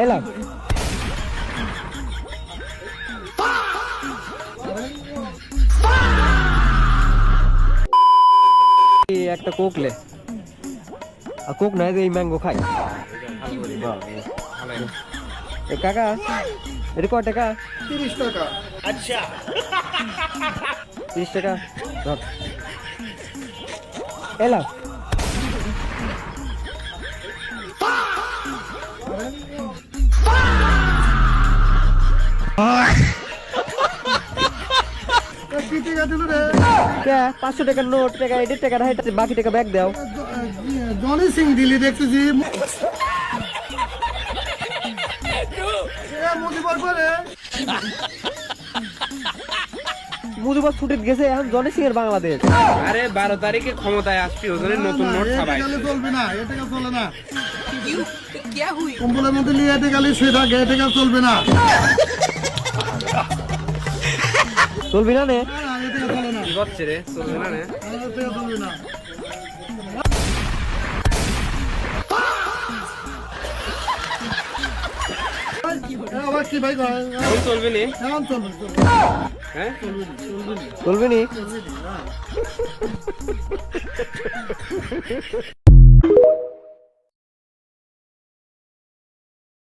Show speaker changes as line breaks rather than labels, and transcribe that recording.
এলাম একটা কোকলে কোক নাই এই ম্যাঙ্গো খাই কাকা এটা কয় টাকা
30 টাকা।
আচ্ছা
30 টাকা ধর এলাম
কি টাকা দিল রে?
500 টাকার নোট টাকা 1.5 টাকা বাকি টাকা ব্যাগ দাও
জনি সিং দিলি দেখতেছি।
মুজিবর ছুটে গেছে এখন জনি সিং এর বাংলাদেশ।
আরে 12 তারিখে ক্ষমতায় আসছি ওদের নতুন নোট ছাপাই
চলবে না, এটা চলে না। কম্বলের মধ্যে নিয়ে এটা গেলে শুয়ে থাকে, এটা চলবে না।
চলবি না নে
এটা চলে না,
কি করছে রে চলবে না রে
এটা চলবে না। আবার কি ভাই
এখন চলবে নি
এখন চলবে
হ্যাঁ
চলবি নি
চলবে না।